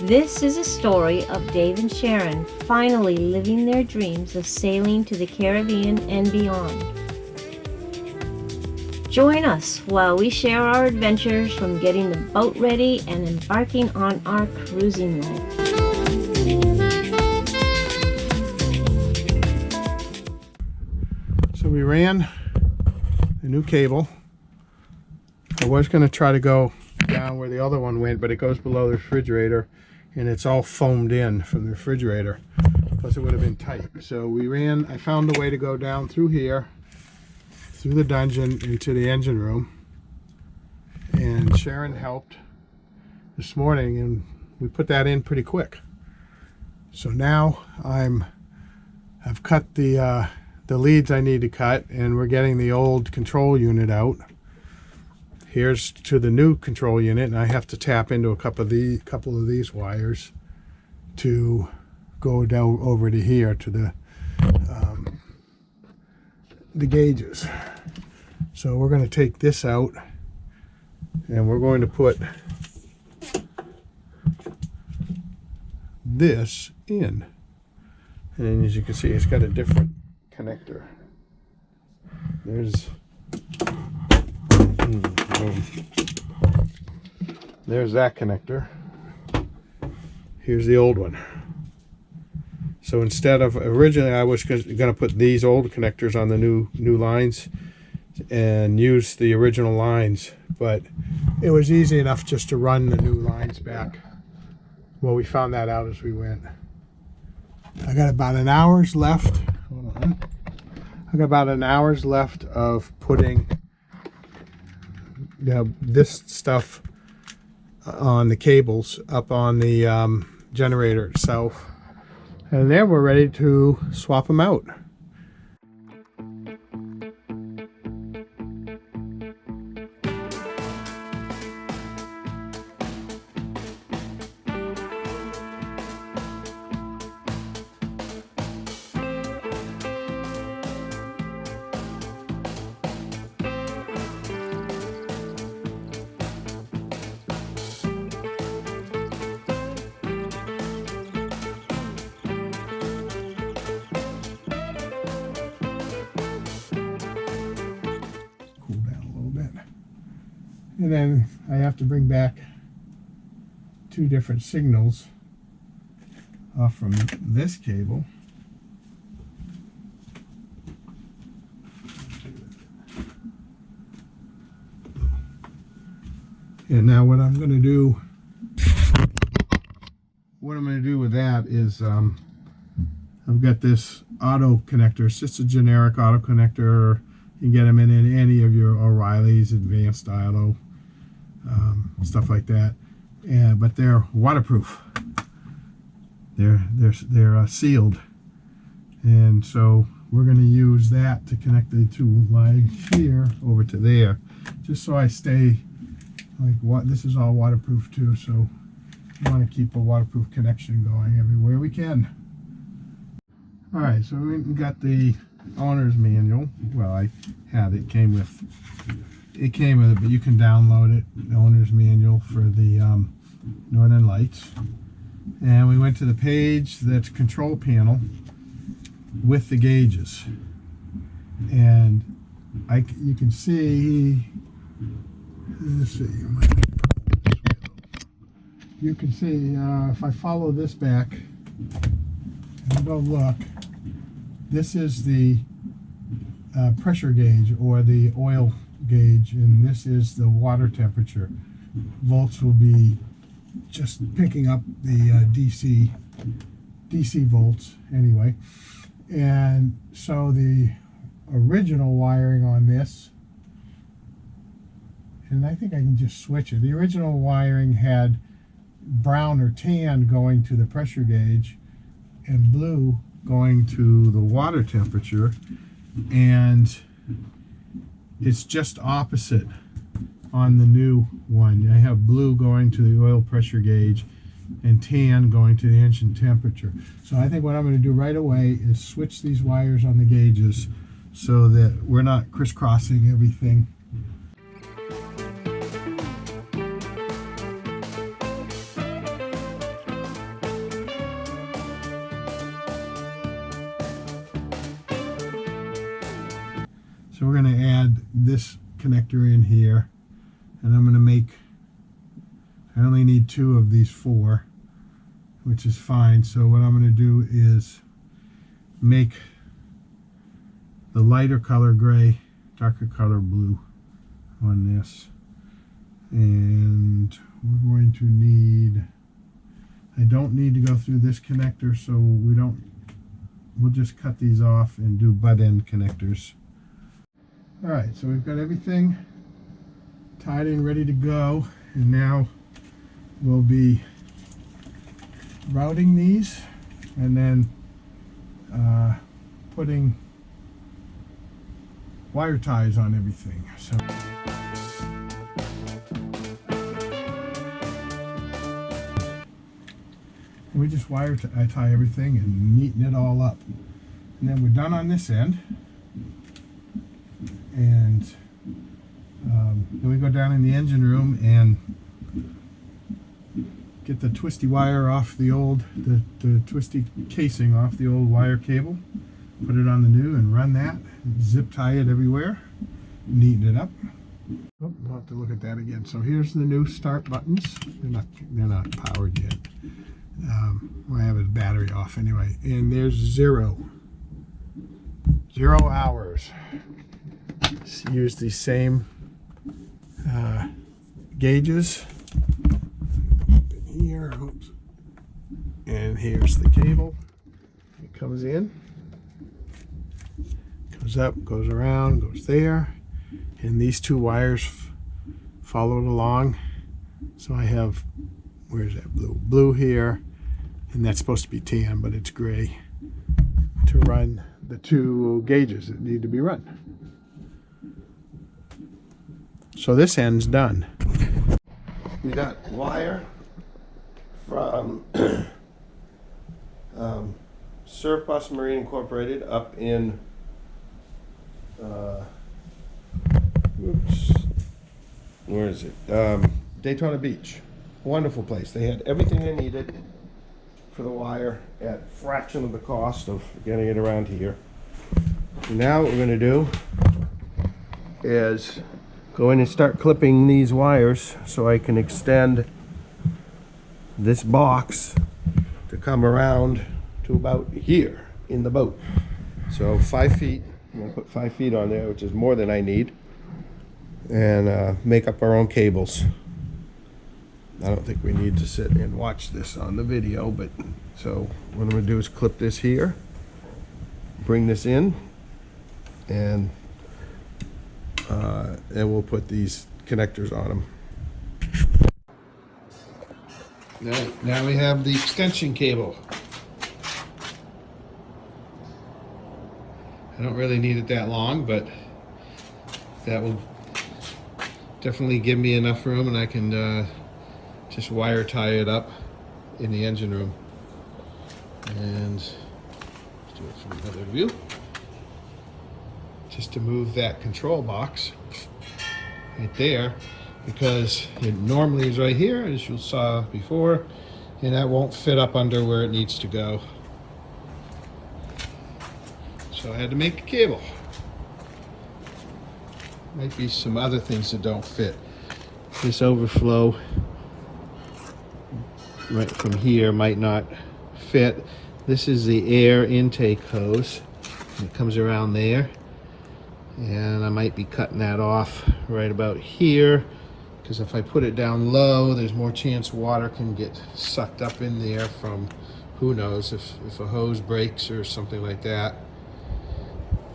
This is a story of Dave and Sharon finally living their dreams of sailing to the Caribbean and beyond. Join us while we share our adventures from getting the boat ready and embarking on our cruising life. So we ran a new cable. I was going to try to go down where the other one went, but it goes below the refrigerator and it's all foamed in from the refrigerator. Plus it would have been tight. So I found a way to go down through here, through the dungeon into the engine room. And Sharon helped this morning and we put that in pretty quick. So now I've cut the leads I need to cut, and we're getting the old control unit out. Here's to the new control unit, and I have to tap into a couple of these wires to go down over to here to the gauges. So we're going to take this out and we're going to put this in, and as you can see, it's got a different connector. There's that connector. Here's the old one. So instead of, originally I was going to put these old connectors on the new lines and use the original lines, but it was easy enough just to run the new lines back. Well, we found that out as we went. I got about an hour's left. Hold on. I got about an hour's left of putting this stuff on the cables up on the generator itself, and then we're ready to swap them out. And then I have to bring back two different signals off from this cable. And now what I'm going to do with that is I've got this auto connector. It's just a generic auto connector. You can get them in any of your O'Reilly's, Advanced Alto, stuff like that. But they're waterproof. They're sealed, and so we're going to use that to connect the two legs here over to there, just so I stay like what. This is all waterproof too, so we want to keep a waterproof connection going everywhere we can. All right, so we got the owner's manual. Well, I had it. Came with it, but you can download it. The owner's manual for the Northern Lights. And we went to the page that's control panel with the gauges, and you can see. Let's see. You can see if I follow this back and go look. This is the pressure gauge or the oil gauge, and this is the water temperature. Volts will be just picking up the DC volts anyway. And so the original wiring on this, and I think I can just switch it. The original wiring had brown or tan going to the pressure gauge and blue going to the water temperature, and it's just opposite on the new one. I have blue going to the oil pressure gauge and tan going to the engine temperature. So I think what I'm going to do right away is switch these wires on the gauges so that we're not crisscrossing everything. So we're going to add this connector in here, and I'm going to make, I only need 2 of these 4, which is fine. So what I'm going to do is make the lighter color gray, darker color blue on this. And we're going to need, I don't need to go through this connector, so we'll just cut these off and do butt end connectors. Alright, so we've got everything tied in, ready to go, and now we'll be routing these and then putting wire ties on everything. So we just I tie everything and neaten it all up, and then we're done on this end. And then we go down in the engine room and get the twisty wire off the old, the twisty casing off the old wire cable, put it on the new and run that, zip tie it everywhere, neaten it up. Oh, we'll have to look at that again. So here's the new start buttons. They're not powered yet. I have a battery off anyway, and there's 0 hours. Use the same gauges. Up in here, oops. And here's the cable. It comes in, goes up, goes around, goes there, and these 2 wires followed along. So I have, where's that blue? Blue here, and that's supposed to be tan, but it's gray, to run the 2 gauges that need to be run. So this end's done. We got wire from Surf Bus Marine Incorporated up in where is it? Daytona Beach. Wonderful place. They had everything they needed for the wire at a fraction of the cost of getting it around here. Now what we're going to do is go in and start clipping these wires so I can extend this box to come around to about here in the boat. So 5 feet, I'm going to put 5 feet on there, which is more than I need, and make up our own cables. I don't think we need to sit and watch this on the video, but so what I'm going to do is clip this here, bring this in, and we'll put these connectors on them. Now we have the extension cable. I don't really need it that long, but that will definitely give me enough room, and I can just wire tie it up in the engine room. And let's do it from another view. Just to move that control box right there, because it normally is right here, as you saw before, and that won't fit up under where it needs to go. So I had to make a cable. Might be some other things that don't fit. This overflow right from here might not fit. This is the air intake hose. It comes around there. And I might be cutting that off right about here, because if I put it down low, there's more chance water can get sucked up in there from, who knows, if a hose breaks or something like that.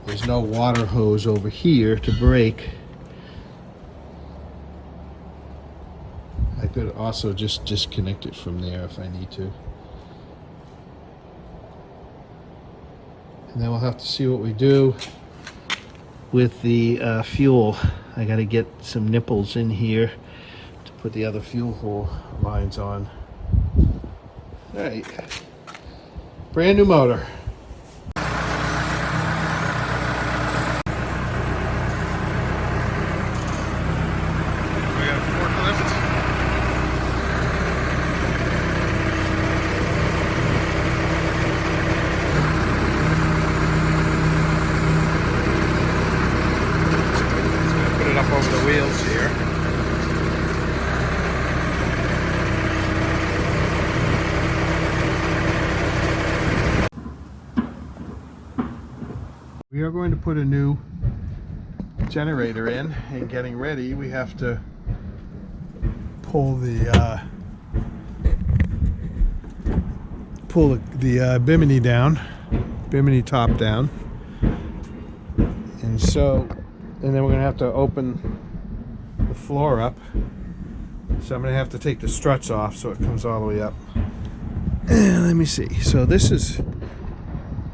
There's no water hose over here to break. I could also just disconnect it from there if I need to. And then we'll have to see what we do with the fuel. I got to get some nipples in here to put the other fuel hole lines on. All right, brand new motor. we are going to put a new generator in, and getting ready we have to pull the bimini down, bimini top down, and then we're gonna have to open the floor up, so I'm gonna have to take the struts off so it comes all the way up. And let me see, so this is,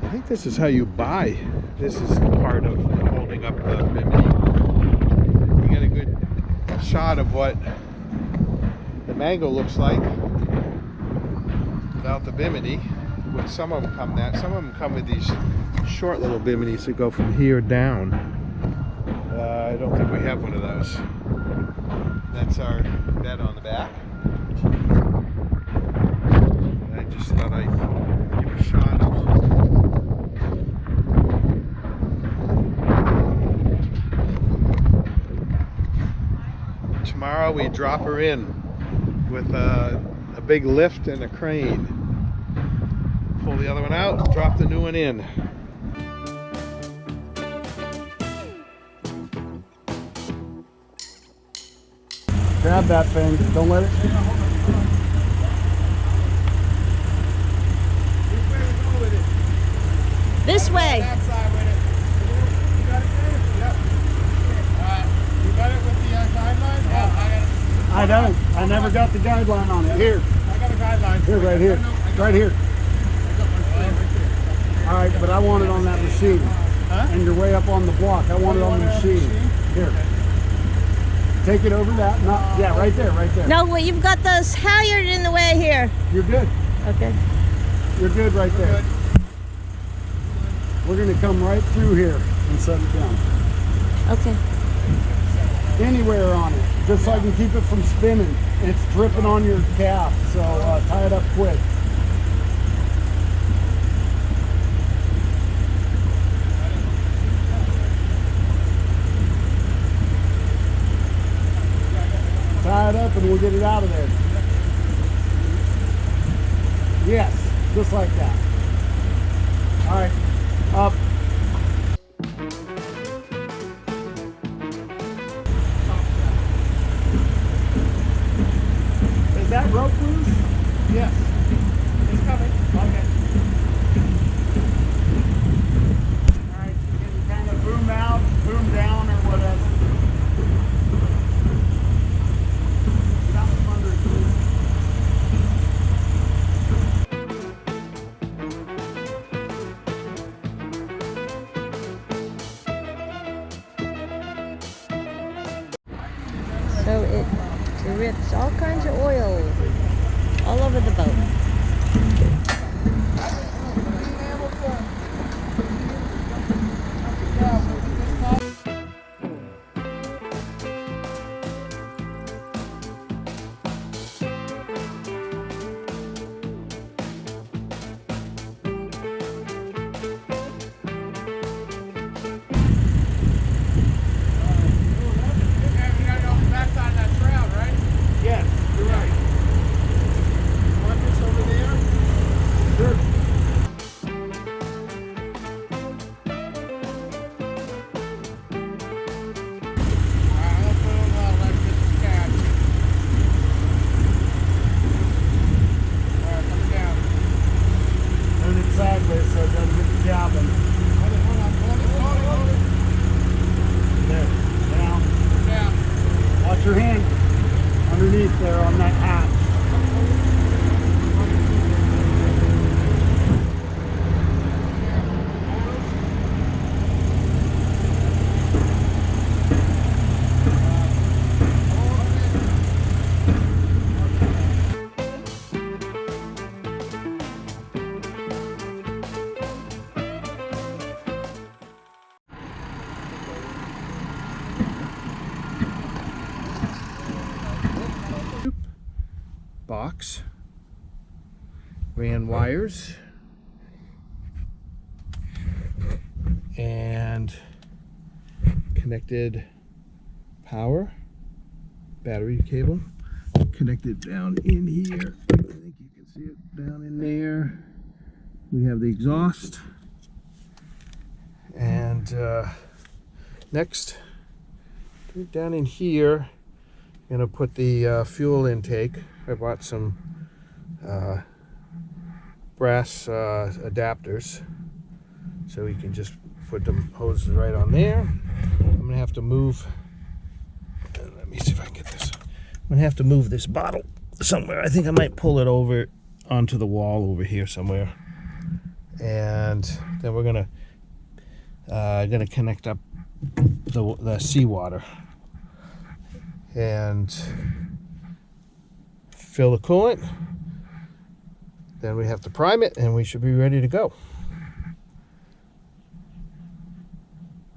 I think this is how you buy, this is part of holding up the bimini. You get a good shot of what the mango looks like without the bimini. With some of them come with these short little biminis that go from here down. I don't think we have one of those. That's our bed on the back. I just thought I'd give a shot of tomorrow. We drop her in with a big lift and a crane. Pull the other one out, drop the new one in. Grab that thing, don't let it. This way. That side with it. You got it there? Yep. You got it with the guideline? Yeah, I got it. I don't. I never got the guideline on it. Here. I got a guideline. Here, right here. Right here. All right, but I want it on that machine. Huh? And you're way up on the block. I want it on the machine. Here. Take it over that. No, yeah, right there, right there. No, well, you've got those halyard in the way here. You're good. Okay. You're good right there. We're going to come right through here and set it down. Okay. Anywhere on it, just so I can keep it from spinning. It's dripping on your cap, so tie it up quick. Tie it up and we'll get it out of there. Yes, just like that. All right, up. Is that rope loose? Yes. It's coming. Okay. All right, so you can kind of boom out, boom down, or whatever. So it drips all kinds of oil all over the boat. Yes, you're right. Huntress over there? Sure. Alright, I'll put on like this catch. Alright, coming down. Turn it sideways so it doesn't get the cabin. Hold it. There, down. Down. Watch your hand. Underneath there on that hatch. Box, ran wires, and connected power, battery cable, connected down in here. I think you can see it down in there. We have the exhaust, And next, down in here, I'm gonna put the fuel intake. I bought some brass adapters, so we can just put the hoses right on there. I'm gonna have to move. Let me see if I can get this. I'm gonna have to move this bottle somewhere. I think I might pull it over onto the wall over here somewhere, and then we're gonna connect up the seawater and fill the coolant. Then we have to prime it, and we should be ready to go.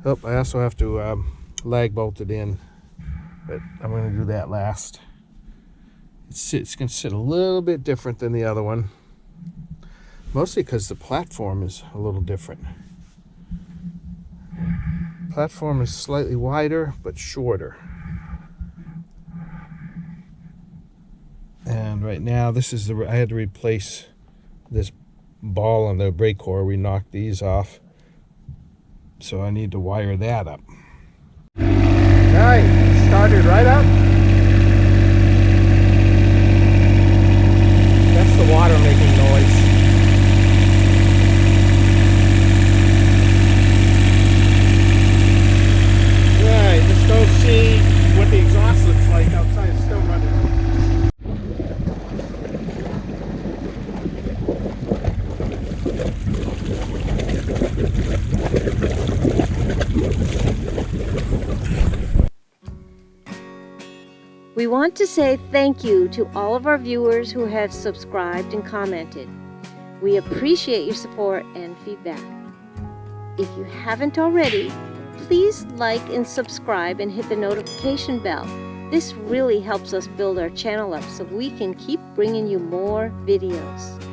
Oh, I also have to lag bolt it in, but I'm going to do that last. It's going to sit a little bit different than the other one, mostly because the platform is a little different. Platform is slightly wider but shorter. And right now, this is I had to replace this ball on the brake core. We knocked these off, so I need to wire that up. Alright, started right up. That's the water making noise. Alright, let's go see what the exhaust looks like outside. It's still running. We want to say thank you to all of our viewers who have subscribed and commented. We appreciate your support and feedback. If you haven't already, please like and subscribe and hit the notification bell. This really helps us build our channel up so we can keep bringing you more videos.